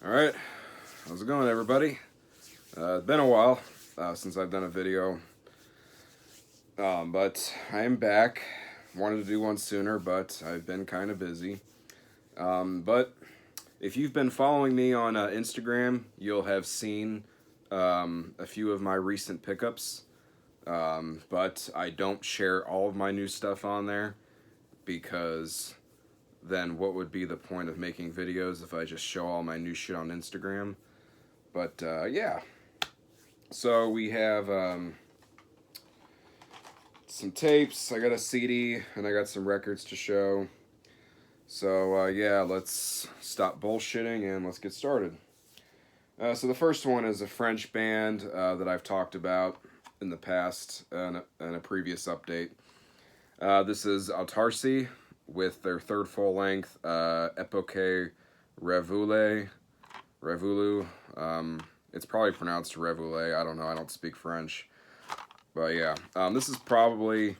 Alright, how's it going, everybody? It's been a while since I've done a video, but I am back. Wanted to do one sooner, but I've been kind of busy. But if you've been following me on Instagram, you'll have seen a few of my recent pickups, but I don't share all of my new stuff on there because then what would be the point of making videos if I just show all my new shit on Instagram? But yeah, so we have some tapes, I got a CD, and I got some records to show. So yeah, let's stop bullshitting and let's get started. So the first one is a French band that I've talked about in the past in a previous update. This is Autarcie with their third full-length Epoque Revolu. It's probably pronounced Revoulé. I don't know. I don't speak French. But yeah, this is probably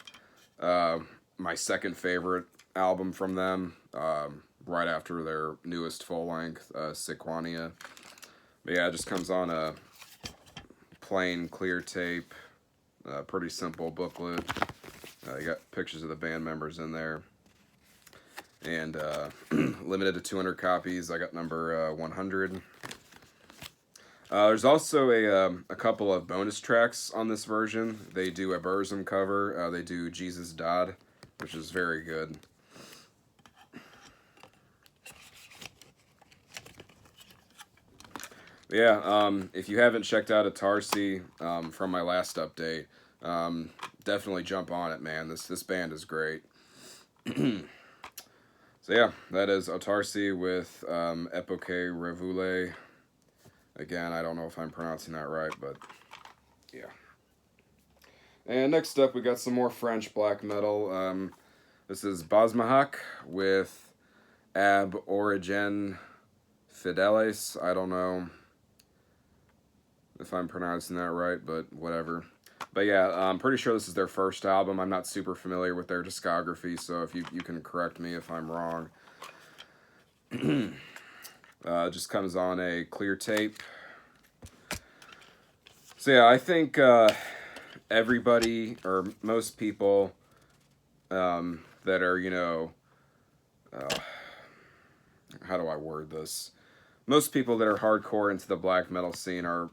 my second favorite album from them, right after their newest full-length, Sequania. But yeah, it just comes on a plain clear tape, pretty simple booklet. You got pictures of the band members in there. And limited to 200 copies. I got number 100. There's also a couple of bonus tracks on this version. They do a Burzum cover. They do Jesus Dodd, which is very good. Yeah, if you haven't checked out Autarcie from my last update, definitely jump on it, man. This band is great. So yeah, that is Autarcie with Epoque Revoulé. Again, I don't know if I'm pronouncing that right, but yeah. And next up, we got some more French black metal. This is Basmahak with Ab Origin Fidelis. I don't know if I'm pronouncing that right, but whatever. But yeah, I'm pretty sure this is their first album. I'm not super familiar with their discography, so if you can correct me if I'm wrong. It just comes on a clear tape. So yeah, I think everybody, or most people that are, how do I word this? Most people that are hardcore into the black metal scene are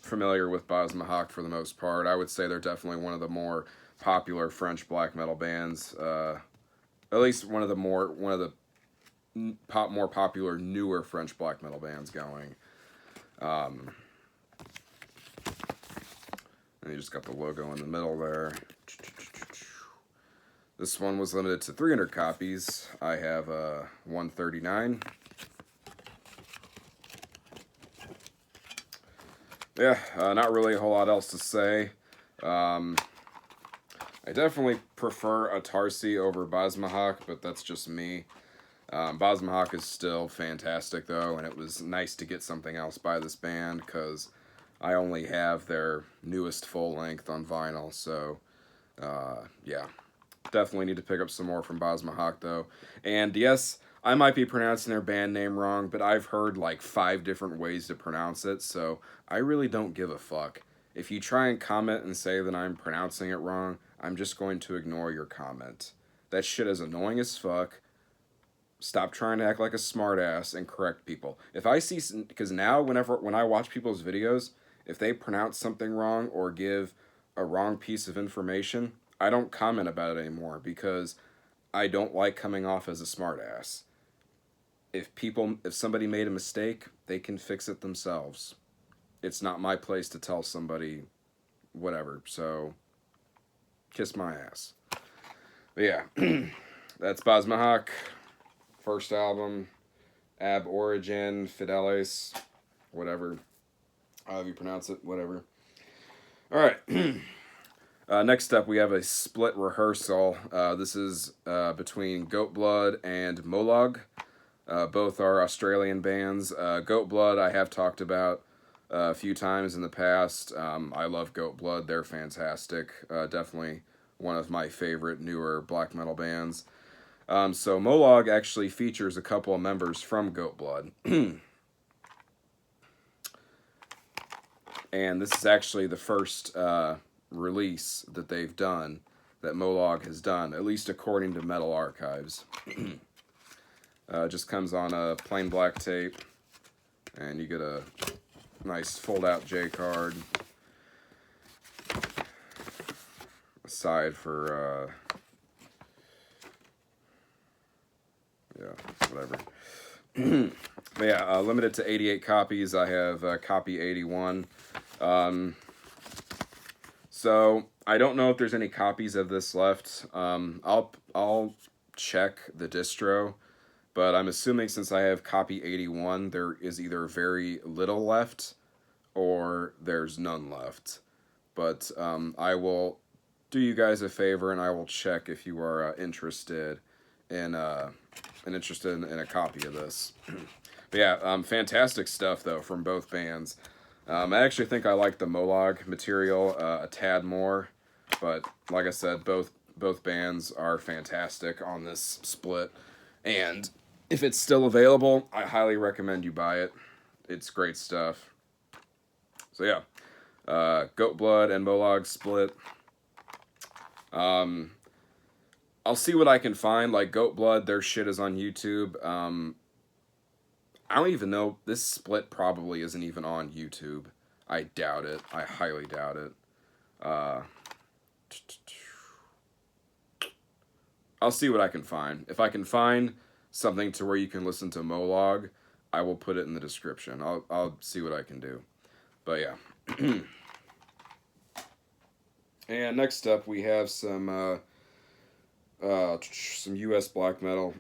familiar with Basmahak for the most part. I would say they're definitely one of the more popular French black metal bands. At least one of the more popular newer French black metal bands going. And you just got the logo in the middle there. This one was limited to 300 copies. I have 139. Yeah, not really a whole lot else to say. I definitely prefer Autarcie over Basmahak, but that's just me. Basmahak is still fantastic, though, and it was nice to get something else by this band, because I only have their newest full-length on vinyl, so, yeah. Definitely need to pick up some more from Basmahak, though. And yes, I might be pronouncing their band name wrong, but I've heard like 5 different ways to pronounce it, so I really don't give a fuck. If you try and comment and say that I'm pronouncing it wrong, I'm just going to ignore your comment. That shit is annoying as fuck. Stop trying to act like a smartass and correct people. If I see, because now when I watch people's videos, if they pronounce something wrong or give a wrong piece of information, I don't comment about it anymore because I don't like coming off as a smartass. If somebody made a mistake, they can fix it themselves. It's not my place to tell somebody whatever, so kiss my ass. But yeah, that's Basmahak, first album, Ab Origin Fidelis, whatever, however you pronounce it, whatever. Alright, next up we have a split rehearsal. This is between Goat Blood and Molag. Both are Australian bands. Goat Blood I have talked about a few times in the past. I love Goat Blood. They're fantastic. Definitely one of my favorite newer black metal bands. So Molag actually features a couple of members from Goat Blood. and this is actually the first release that they've done, that Molag has done, at least according to Metal Archives. Just comes on a plain black tape, and you get a nice fold-out J card. A side for, yeah, whatever. But yeah, limited to 88 copies. I have copy 81. So I don't know if there's any copies of this left. I'll check the distro, but I'm assuming since I have copy 81, there is either very little left or there's none left. But I will do you guys a favor, and I will check if you are interested in a copy of this. But yeah, fantastic stuff though from both bands. I actually think I like the Molag material a tad more, but like I said, both bands are fantastic on this split, and if it's still available, I highly recommend you buy it. It's great stuff. So yeah, Goat Blood and Molag split. I'll see what I can find. Like Goat Blood, their shit is on YouTube. I don't even know. This split probably isn't even on YouTube. I doubt it. I highly doubt it. I'll see what I can find. If I can find something to where you can listen to Molag, I will put it in the description. I'll see what I can do. But yeah. And next up we have some U.S. black metal.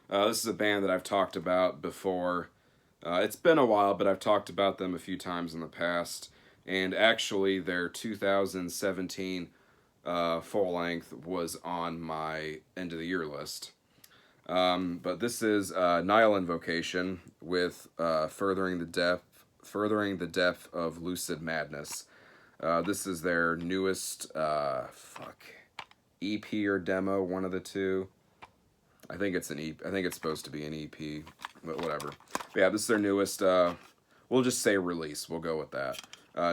This is a band that I've talked about before. It's been a while, but I've talked about them a few times in the past. And actually, their 2017 full length was on my end of the year list. But this is Nihil Invocation with Furthering the Depth of Lucid Madness. This is their newest EP or demo, one of the two. I think it's an EP. I think it's supposed to be an EP, but whatever. But yeah, this is their newest, we'll just say release. We'll go with that.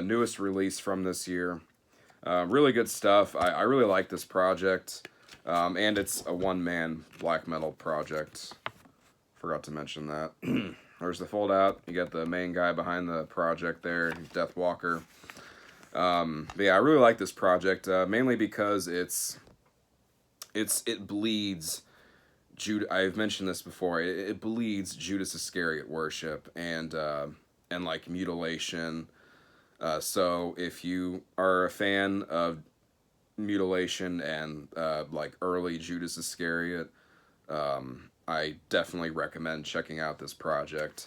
Newest release from this year. Really good stuff. I really like this project. And it's a one-man black metal project. Forgot to mention that. There's the fold out. You got the main guy behind the project there, Death Walker. But yeah, I really like this project, mainly because it bleeds I've mentioned this before. It bleeds Judas Iscariot worship and like mutilation. So if you are a fan of mutilation and like early Judas Iscariot, I definitely recommend checking out this project.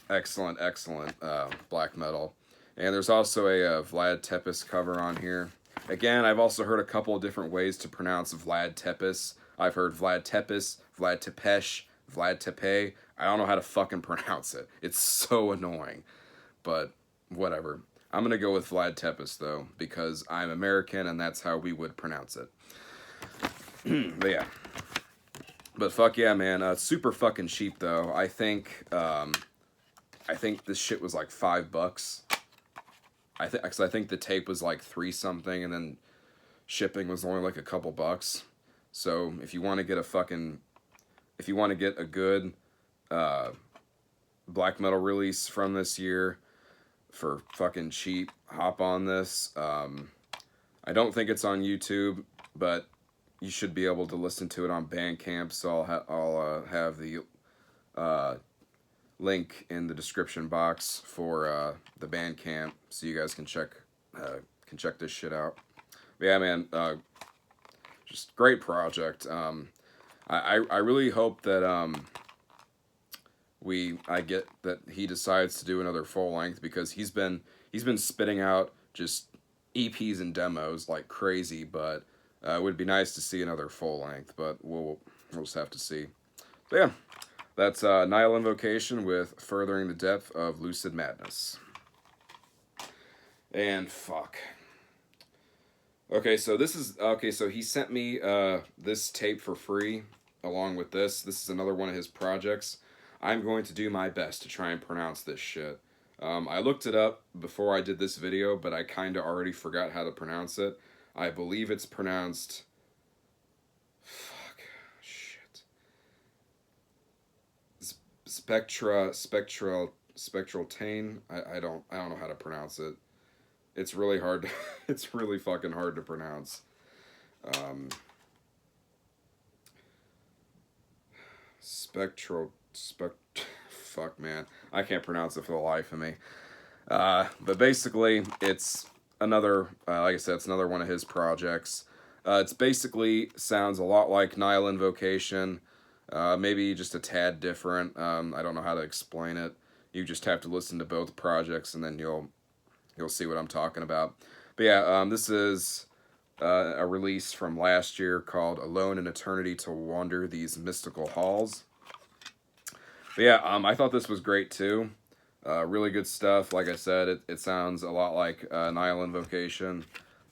Excellent black metal. And there's also a Vlad Tepes cover on here. Again, I've also heard a couple of different ways to pronounce Vlad Tepes. I've heard Vlad Tepes, Vlad Tepesh, Vlad Tepe. I don't know how to fucking pronounce it. It's so annoying. But whatever. I'm going to go with Vlad Tepes, though, because I'm American and that's how we would pronounce it. But yeah. But fuck yeah, man. Super fucking cheap, though. I think this shit was like $5. I think the tape was like $3 something, and then shipping was only like a couple bucks. So if you want to get a good black metal release from this year for fucking cheap, hop on this. I don't think it's on YouTube, but you should be able to listen to it on Bandcamp. So I'll have the link in the description box for the Bandcamp, so you guys can check this shit out. But yeah, man, just great project. I really hope that I get that he decides to do another full length, because he's been spitting out just EPs and demos like crazy. But it would be nice to see another full length. But we'll just have to see. So yeah. That's Nihil Invocation with Furthering the Depth of Lucid Madness. And fuck. Okay, so he sent me this tape for free along with this. This is another one of his projects. I'm going to do my best to try and pronounce this shit. I looked it up before I did this video, but I kind of already forgot how to pronounce it. I believe it's pronounced... Fuck. Shit. Spectraltane. I don't know how to pronounce it. It's really hard to, it's really fucking hard to pronounce. Fuck, man. I can't pronounce it for the life of me. But basically, it's another, like I said, it's another one of his projects. It's basically sounds a lot like Nihil Invocation, maybe just a tad different. I don't know how to explain it. You just have to listen to both projects, and then you'll see what I'm talking about. But yeah, this is a release from last year called Alone in Eternity to Wander These Mystical Halls. But yeah, I thought this was great too. Really good stuff. Like I said, it sounds a lot like Nihil Invocation,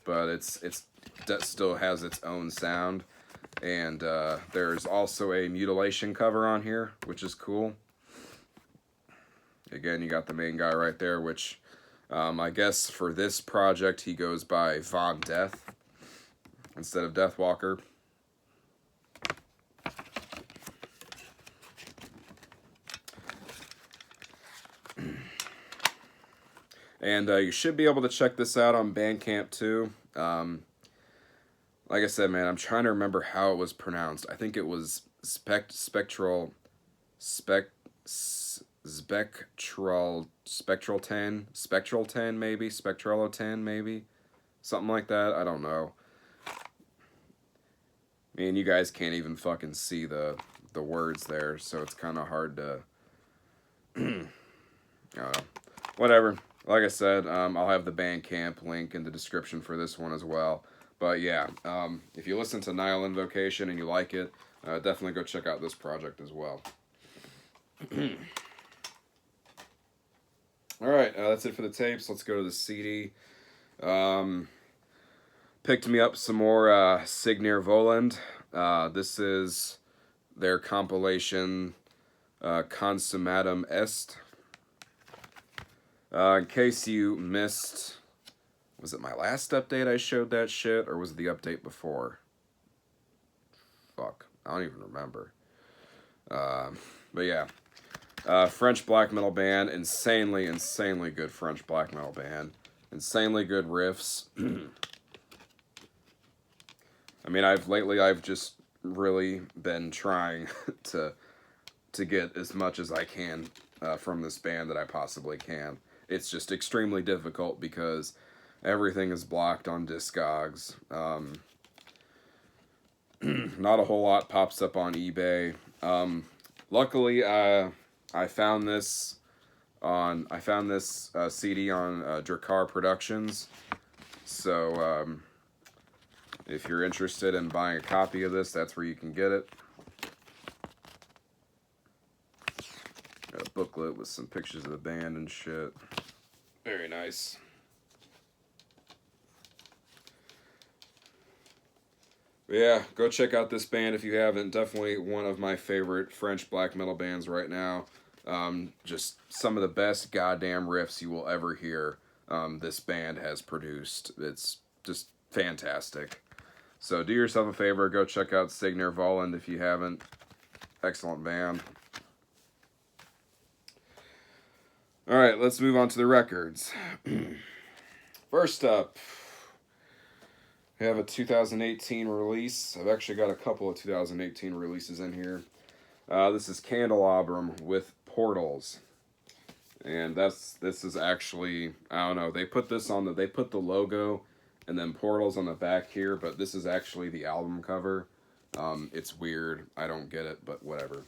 but it still has its own sound. And there's also a Mutilation cover on here, which is cool. Again, you got the main guy right there, which I guess for this project he goes by Von Death instead of Deathwalker. And you should be able to check this out on Bandcamp too. Like I said, man, I'm trying to remember how it was pronounced. I think it was Spectraltane, maybe, Spectralotane, maybe, something like that. I don't know. I mean, you guys can't even fucking see the words there, so it's kind of hard to. I don't know. Whatever. Like I said, I'll have the Bandcamp link in the description for this one as well. But yeah, if you listen to Nihil Invocation and you like it, definitely go check out this project as well. Alright, that's it for the tapes. Let's go to the CD. Picked me up some more Signir Voland. This is their compilation Consummatum Est. In case you missed, was it my last update I showed that shit, or was it the update before? Fuck, I don't even remember. But yeah, French black metal band, insanely good French black metal band, insanely good riffs. I mean, I've just really been trying to get as much as I can from this band that I possibly can. It's just extremely difficult because everything is blocked on Discogs. Not a whole lot pops up on eBay. Luckily, I found this CD on Drakkar Productions. So if you're interested in buying a copy of this, that's where you can get it. Got a booklet with some pictures of the band and shit. Very nice. But yeah, go check out this band if you haven't. Definitely one of my favorite French black metal bands right now. Just some of the best goddamn riffs you will ever hear this band has produced. It's just fantastic. So do yourself a favor, go check out Signir Voland if you haven't. Excellent band. Alright, let's move on to the records. First up, we have a 2018 release. I've actually got a couple of 2018 releases in here. This is Candelabrum with Portals. And this is actually, I don't know, they put the logo and then Portals on the back here, but this is actually the album cover. It's weird. I don't get it, but whatever.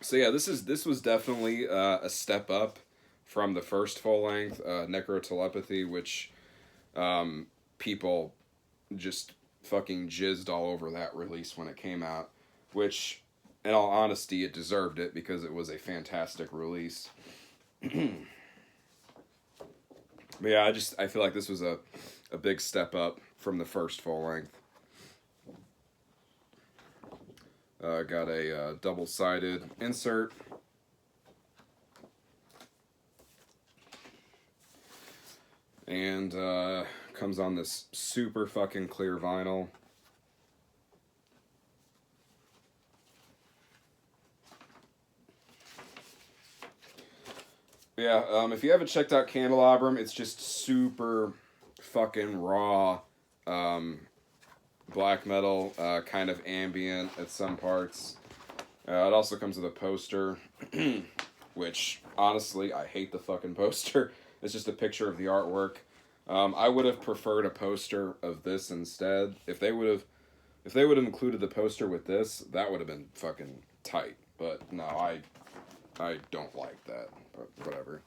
So yeah, this was definitely a step up from the first full length, Necrotelepathy, which people just fucking jizzed all over that release when it came out. Which, in all honesty, it deserved it because it was a fantastic release. But yeah, I feel like this was a big step up from the first full length. Got a double-sided insert. And comes on this super fucking clear vinyl. Yeah, if you haven't checked out Candelabrum, it's just super fucking raw black metal, kind of ambient at some parts. It also comes with a poster, which, honestly, I hate the fucking poster. It's just a picture of the artwork. I would have preferred a poster of this instead. If they would have included the poster with this, that would have been fucking tight. But no, I don't like that. But whatever.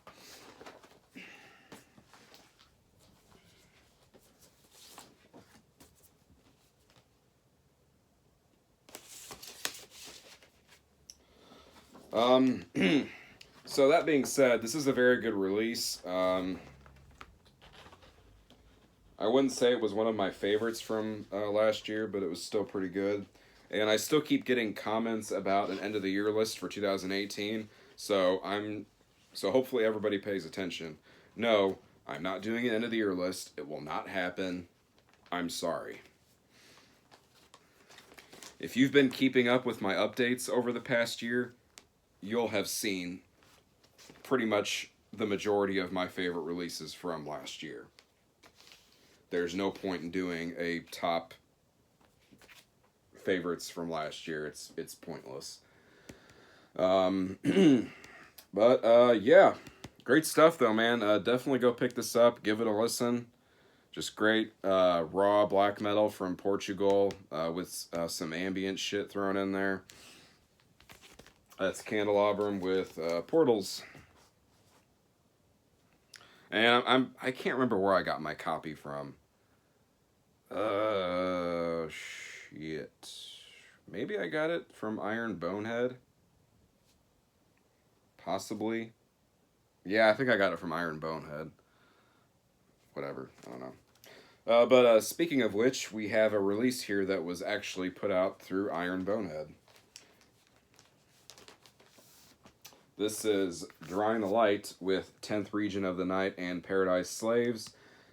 So that being said, this is a very good release. I wouldn't say it was one of my favorites from last year, but it was still pretty good. And I still keep getting comments about an end of the year list for 2018. So hopefully everybody pays attention. No, I'm not doing an end of the year list. It will not happen. I'm sorry. If you've been keeping up with my updates over the past year, you'll have seen pretty much the majority of my favorite releases from last year. There's no point in doing a top favorites from last year. It's pointless. But yeah, great stuff though, man. Definitely go pick this up. Give it a listen. Just great raw black metal from Portugal with some ambient shit thrown in there. That's Candelabrum with Portals. And I can't remember where I got my copy from. Shit. Maybe I got it from Iron Bonehead. Possibly. Yeah, I think I got it from Iron Bonehead. Whatever. I don't know. But speaking of which, we have a release here that was actually put out through Iron Bonehead. This is Drawing the Light with 10th Region of the Night and Paradise Slaves.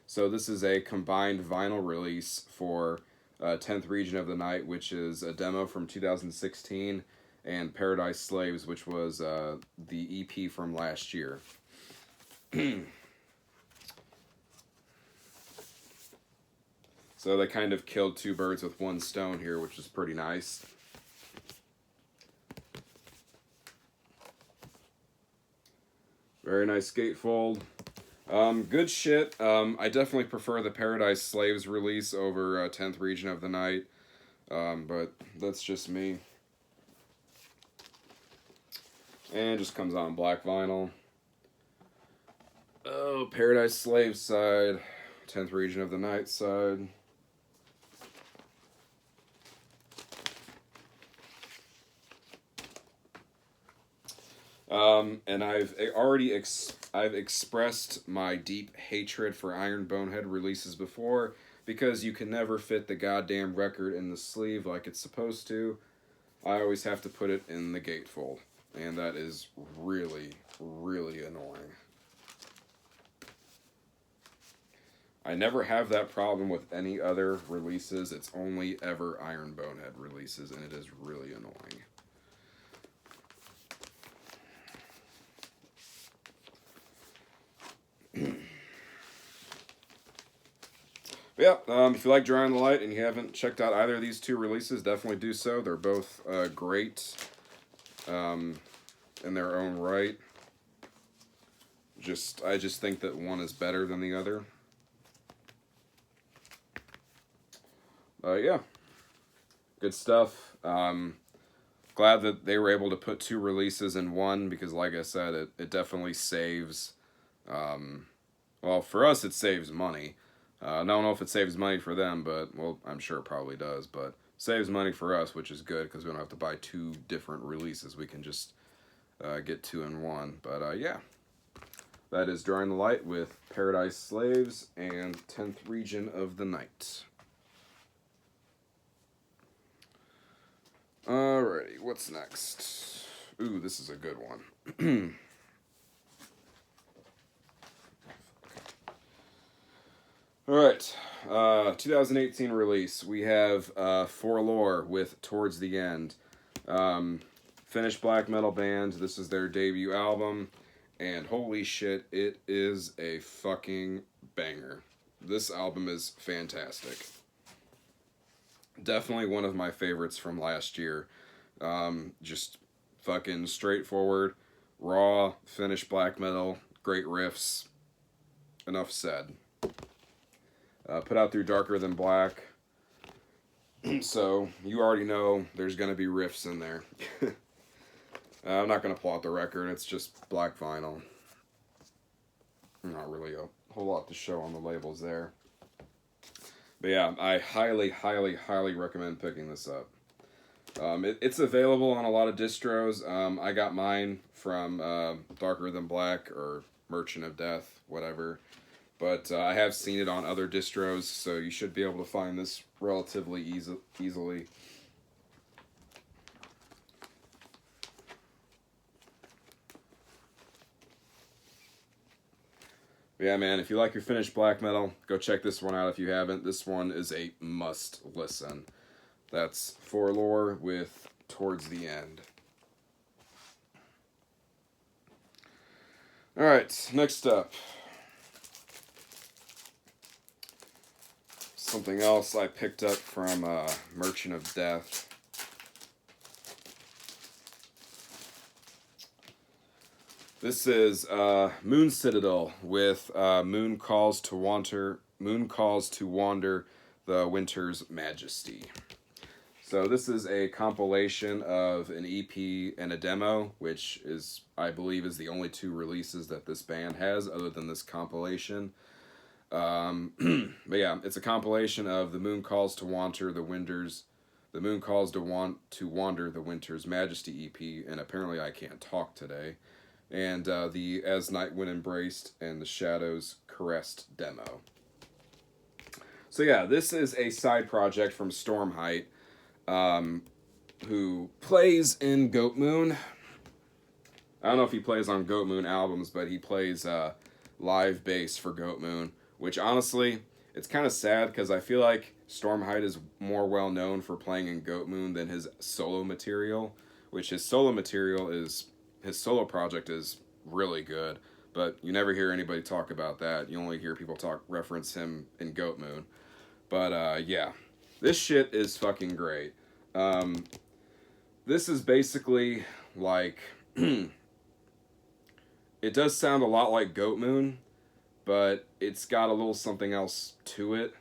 So this is a combined vinyl release for 10th Region of the Night, which is a demo from 2016, and Paradise Slaves, which was the EP from last year. So they kind of killed two birds with one stone here, which is pretty nice. Very nice gatefold. Good shit. I definitely prefer the Paradise Slaves release over 10th Region of the Night. But that's just me. And just comes on black vinyl. Oh, Paradise Slaves side. 10th Region of the Night side. And I've expressed my deep hatred for Iron Bonehead releases before, because you can never fit the goddamn record in the sleeve like it's supposed to. I always have to put it in the gatefold, and that is really, really annoying. I never have that problem with any other releases. It's only ever Iron Bonehead releases, and it is really annoying. But yeah, if you like Drawing the Light and you haven't checked out either of these two releases, definitely do so. They're both great in their own right. I just think that one is better than the other. Yeah, good stuff. Glad that they were able to put two releases in one, because like I said, it definitely saves, well, for us it saves money. I don't know if it saves money for them, but, well, I'm sure it probably does, but saves money for us, which is good, because we don't have to buy two different releases. We can just get two in one. But yeah, that is Drawing the Light with Paradise Slaves and 10th Region of the Night. Alrighty, what's next? Ooh, this is a good one. All right, 2018 release. We have For Lore with Towards the End. Finnish black metal band. This is their debut album, and holy shit, it is a fucking banger. This album is fantastic. Definitely one of my favorites from last year. Just fucking straightforward, raw Finnish black metal, great riffs. Enough said. Put out through Darker Than Black. So you already know there's going to be riffs in there. I'm not going to pull out the record. It's just black vinyl. Not really a whole lot to show on the labels there. But yeah, I highly, highly, highly recommend picking this up. It's available on a lot of distros. I got mine from Darker Than Black or Merchant of Death, whatever. But I have seen it on other distros, so you should be able to find this relatively easily. But yeah, man, if you like your Finnish black metal, go check this one out if you haven't. This one is a must listen. That's For Lore with Towards the End. Alright, next up. Something else I picked up from Merchant of Death. This is Moon Citadel with Moon Calls to Wander, the Winter's Majesty. So this is a compilation of an EP and a demo, which is, I believe, is the only two releases that this band has other than this compilation. But yeah, it's a compilation of The Moon Calls to Wander, The Moon Calls to Wander, the Winter's Majesty EP, and apparently I can't talk today, and the As Night Wind Embraced and The Shadows Caressed demo. So yeah, this is a side project from Stormheit, who plays in Goat Moon. I don't know if he plays on Goat Moon albums, but he plays live bass for Goat Moon, which honestly, it's kind of sad because I feel like Stormheit is more well known for playing in Goat Moon than his solo material, which his solo project is really good, but you never hear anybody talk about that. You only hear people reference him in Goat Moon. But yeah, this shit is fucking great. This is basically like it does sound a lot like Goat Moon, but it's got a little something else to it.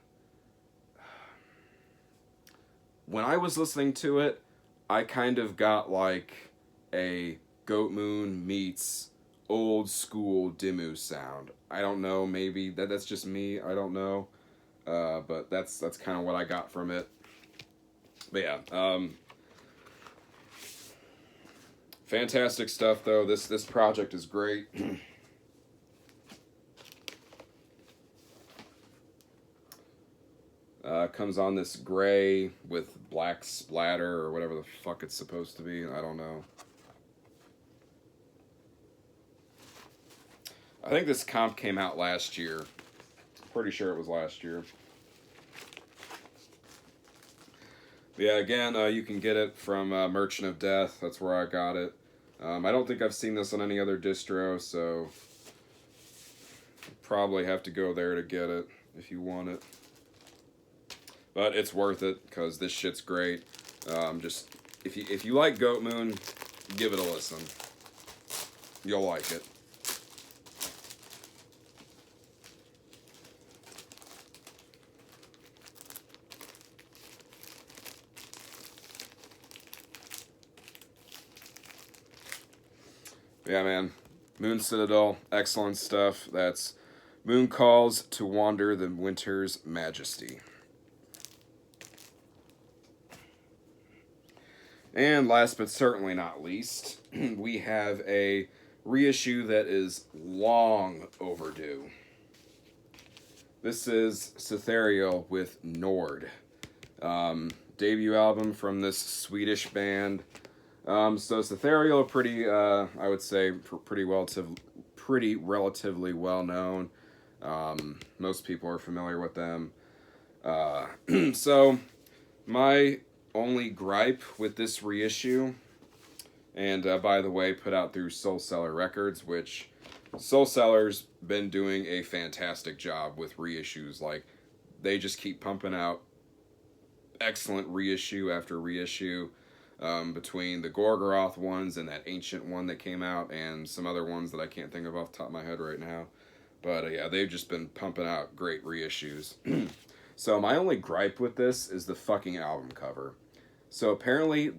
When I was listening to it, I kind of got like a Goat Moon meets old school Dimmu sound. I don't know, maybe that's just me, I don't know. But that's kind of what I got from it. But yeah, fantastic stuff though. This project is great. Comes on this gray with black splatter or whatever the fuck it's supposed to be. I don't know. I think this comp came out last year. Pretty sure it was last year. But yeah, again, you can get it from Merchant of Death. That's where I got it. I don't think I've seen this on any other distro, so probably have to go there to get it if you want it. But it's worth it because this shit's great. Just if you like Goat Moon, give it a listen. You'll like it. Yeah, man. Moon Citadel, excellent stuff. That's Moon Calls to Wander, the Winter's Majesty. And last but certainly not least, we have a reissue that is long overdue. This is Cythereal with Nord. Debut album from this Swedish band. So Cythereal are pretty, I would say, pretty relatively well known. Most people are familiar with them. So, my only gripe with this reissue, and by the way, put out through Soul Seller Records, which Soul Seller's been doing a fantastic job with reissues. Like, they just keep pumping out excellent reissue after reissue, between the Gorgoroth ones and that ancient one that came out, and some other ones that I can't think of off the top of my head right now. But yeah, they've just been pumping out great reissues. So my only gripe with this is the fucking album cover. So apparently,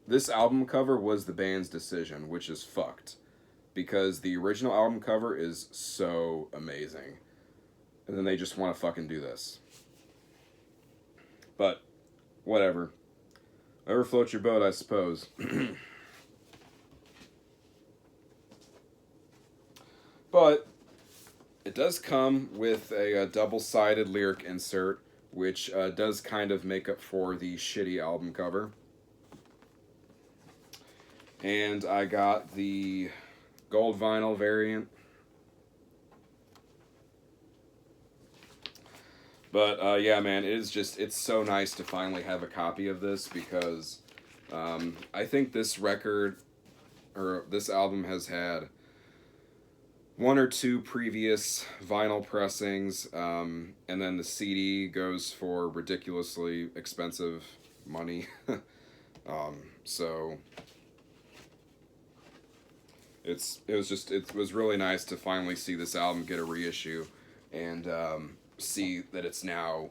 this album cover was the band's decision, which is fucked. Because the original album cover is so amazing. And then they just want to fucking do this. But, whatever. Whatever floats your boat, I suppose. But, it does come with a double-sided lyric insert, which does kind of make up for the shitty album cover. And I got the gold vinyl variant. But yeah, man, it's so nice to finally have a copy of this, because I think this record, or this album, has had one or two previous vinyl pressings, and then the CD goes for ridiculously expensive money. So it was really nice to finally see this album get a reissue, and see that it's now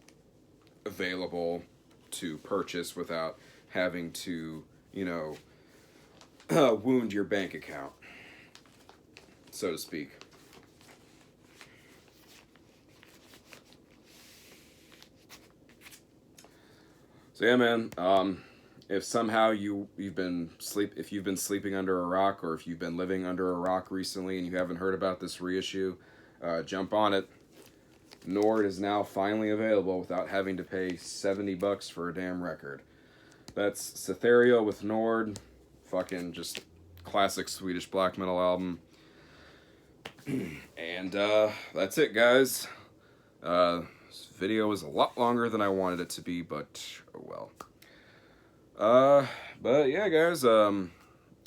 available to purchase without having to, wound your bank account, so to speak. So yeah, man. If somehow you've been sleeping under a rock, or if you've been living under a rock recently and you haven't heard about this reissue, jump on it. Nord is now finally available without having to pay $70 for a damn record. That's Cytherea with Nord. Fucking just classic Swedish black metal album. And that's it, guys. This video was a lot longer than I wanted it to be, but oh well. But yeah, guys,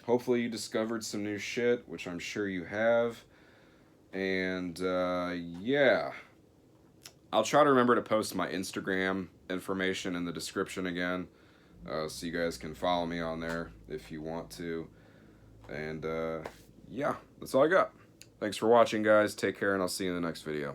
hopefully you discovered some new shit, which I'm sure you have. And yeah. I'll try to remember to post my Instagram information in the description again, so you guys can follow me on there if you want to. And yeah, that's all I got. Thanks for watching, guys. Take care, and I'll see you in the next video.